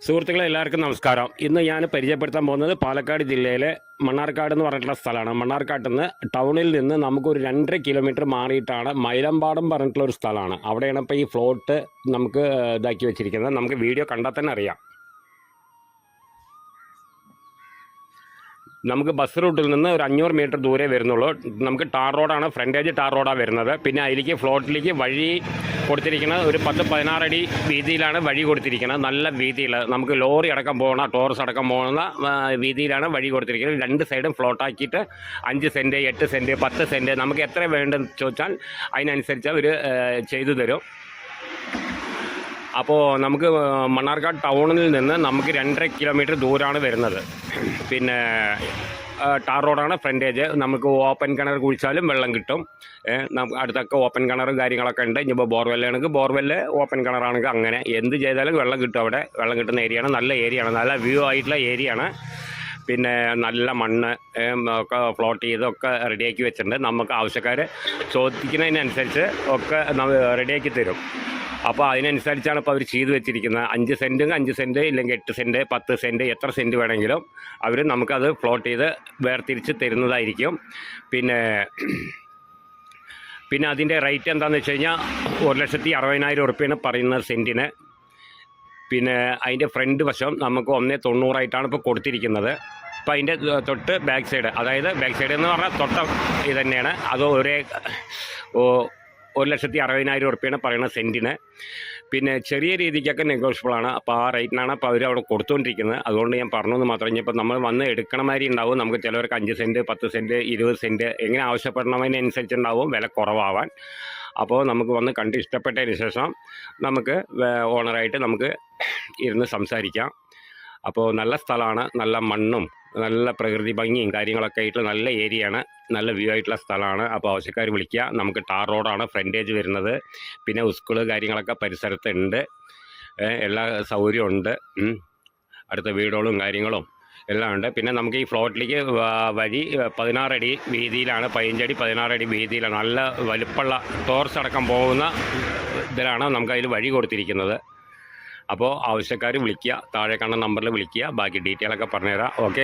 സുഹൃത്തുക്കളെ എല്ലാവർക്കും നമസ്കാരം. ഇന്ന് ഞാൻ പരിചയപ്പെടുത്താൻ പോകുന്നത് പാലക്കാട് ജില്ലയിലെ മണ്ണാർക്കാട് എന്ന് പറഞ്ഞിട്ടുള്ള സ്ഥലമാണ്. മണ്ണാർക്കാട്ടിൽ നിന്ന് ടൗണിൽ നിന്ന് നമുക്കൊരു 2.5 കിലോമീറ്റർ മാറിയിട്ടാണ് മൈലമ്പാടം പറഞ്ഞിട്ടുള്ള ഒരു സ്ഥലമാണ്. അവിടെയാണ് ഇപ്പോൾ ഈ ഫ്ലോട്ട് നമുക്ക് ഇതാക്കി വെച്ചിരിക്കുന്നത്. നമുക്ക് വീഡിയോ കണ്ടാൽ തന്നെ അറിയാം. നമുക്ക് ബസ് റൂട്ടിൽ നിന്ന് ഒരു 500 മീറ്റർ ദൂരെ വരുന്നുള്ളൂ. നമുക്ക് ടാർ റോഡാണ്, ഫ്രണ്ടേജ് ടാർ റോഡാണ് വരുന്നത്. പിന്നെ അതിലേക്ക് ഫ്ലോട്ടിലേക്ക് വഴി കൊടുത്തിരിക്കുന്നത് ഒരു 10-16 അടി വീതിയിലാണ് വഴി കൊടുത്തിരിക്കുന്നത്. നല്ല വീതിയിൽ നമുക്ക് ലോറി അടക്കം പോകുന്ന, ടോറസ് അടക്കം പോകുന്ന വീതിയിലാണ് വഴി കൊടുത്തിരിക്കുന്നത്. 2 സൈഡും ഫ്ലോട്ടാക്കിയിട്ട് 5 സെൻറ്റ്, 8 സെൻറ്റ്, 10 സെൻറ്റ് നമുക്ക് എത്ര വേണ്ടെന്ന് ചോദിച്ചാൽ അതിനനുസരിച്ച് അവർ ചെയ്തു തരും. അപ്പോൾ നമുക്ക് മണ്ണാർക്കാട് ടൗണിൽ നിന്ന് നമുക്ക് 2.5 കിലോമീറ്റർ ദൂരമാണ് വരുന്നത്. പിന്നെ ടാർ റോഡാണ് ഫ്രണ്ടേജ്. നമുക്ക് ഓപ്പൺ കിണർ കുഴിച്ചാലും വെള്ളം കിട്ടും. അടുത്തൊക്കെ ഓപ്പൺ കിണറും കാര്യങ്ങളൊക്കെ ഉണ്ട്. ഇനിയിപ്പോൾ ബോർവെല്ലാണെങ്കിൽ ബോർവെല്ല്, ഓപ്പൺ കിണറാണെങ്കിൽ അങ്ങനെ എന്ത് ചെയ്താലും വെള്ളം കിട്ടും. അവിടെ വെള്ളം കിട്ടുന്ന ഏരിയയാണ്. നല്ല ഏരിയയാണ്, നല്ല വ്യൂ ആയിട്ടുള്ള ഏരിയയാണ്. പിന്നെ നല്ല മണ്ണ് ഒക്കെ ഫ്ലോട്ട് ചെയ്തൊക്കെ റെഡിയാക്കി വെച്ചിട്ടുണ്ട്. നമുക്ക് ആവശ്യക്കാർ ചോദിക്കുന്നതിനനുസരിച്ച് ഒക്കെ റെഡിയാക്കി തരും. അപ്പോൾ അതിനനുസരിച്ചാണ് ഇപ്പോൾ അവർ ചെയ്തു വെച്ചിരിക്കുന്നത്. 5 സെൻറ്റും 5 സെൻറ്റ്, ഇല്ലെങ്കിൽ 8 സെൻറ്റ്, 10 സെൻറ്റ്, എത്ര സെൻറ്റ് വേണമെങ്കിലും അവർ നമുക്കത് ഫ്ലോട്ട് ചെയ്ത് വേർതിരിച്ച് തരുന്നതായിരിക്കും. പിന്നെ അതിൻ്റെ റേറ്റ് എന്താണെന്ന് വെച്ച് കഴിഞ്ഞാൽ 1,60,000 ഉറുപ്പ്യാണ് പറയുന്നത് സെൻറ്റിന്. പിന്നെ അതിൻ്റെ ഫ്രണ്ട് വശം നമുക്ക് 1,90,000 ഇപ്പോൾ കൊടുത്തിരിക്കുന്നത്. അപ്പോൾ അതിൻ്റെ തൊട്ട് ബാക്ക് സൈഡ്, അതായത് ബാക്ക് സൈഡ് എന്ന് പറഞ്ഞാൽ തൊട്ട ഇത് തന്നെയാണ്. അത് 1,60,000 ഉറുപ്പ്യാണ് പറയുന്നത് സെൻറ്റിന്. പിന്നെ ചെറിയ രീതിക്കൊക്കെ നെഗോഷ്യബിളാണ്. അപ്പോൾ ആ റേറ്റിനാണ് അപ്പോൾ അവർ അവിടെ കൊടുത്തുകൊണ്ടിരിക്കുന്നത്. അതുകൊണ്ട് ഞാൻ പറഞ്ഞതെന്ന് മാത്രം. ഇനിയിപ്പോൾ നമ്മൾ വന്ന് എടുക്കണ മാതിരി ഉണ്ടാവും. നമുക്ക് ചിലവർക്ക് 5 സെൻറ്റ്, 10 സെൻറ്റ്, 20 സെൻറ്റ് എങ്ങനെ ആവശ്യപ്പെടണതിനനുസരിച്ചുണ്ടാവും വില കുറവാവാൻ. അപ്പോൾ നമുക്ക് വന്ന് കണ്ട് ഇഷ്ടപ്പെട്ടതിന് ശേഷം നമുക്ക് ഓണറായിട്ട് നമുക്ക് ഇരുന്ന് സംസാരിക്കാം. അപ്പോൾ നല്ല സ്ഥലമാണ്, നല്ല മണ്ണും നല്ല പ്രകൃതി ഭംഗിയും കാര്യങ്ങളൊക്കെ ആയിട്ട് നല്ല ഏരിയയാണ്, നല്ല വ്യൂ ആയിട്ടുള്ള സ്ഥലമാണ്. അപ്പോൾ ആവശ്യക്കാർ വിളിക്കുക. നമുക്ക് ടാർ റോഡാണ് ഫ്രണ്ടേജ് വരുന്നത്. പിന്നെ സ്കൂള് കാര്യങ്ങളൊക്കെ പരിസരത്തുണ്ട്, എല്ലാ സൗകര്യവും ഉണ്ട്. അടുത്ത വീടുകളും കാര്യങ്ങളും എല്ലാം ഉണ്ട്. പിന്നെ നമുക്ക് ഈ ഫ്ലോട്ടിലേക്ക് വഴി 16 അടി വീതിയിലാണ്, 15 അടി 16 അടി വീതിയിലാണ്. നല്ല വലുപ്പമുള്ള ടോർസ് അടക്കം പോകുന്ന ഇതിലാണ് നമുക്കതിൽ വഴി കൊടുത്തിരിക്കുന്നത്. അപ്പോൾ ആവശ്യക്കാർ വിളിക്കുക, താഴെ കാണുന്ന നമ്പറിൽ വിളിക്കുക. ബാക്കി ഡീറ്റെയിലൊക്കെ പറഞ്ഞുതരാം. ഓക്കെ.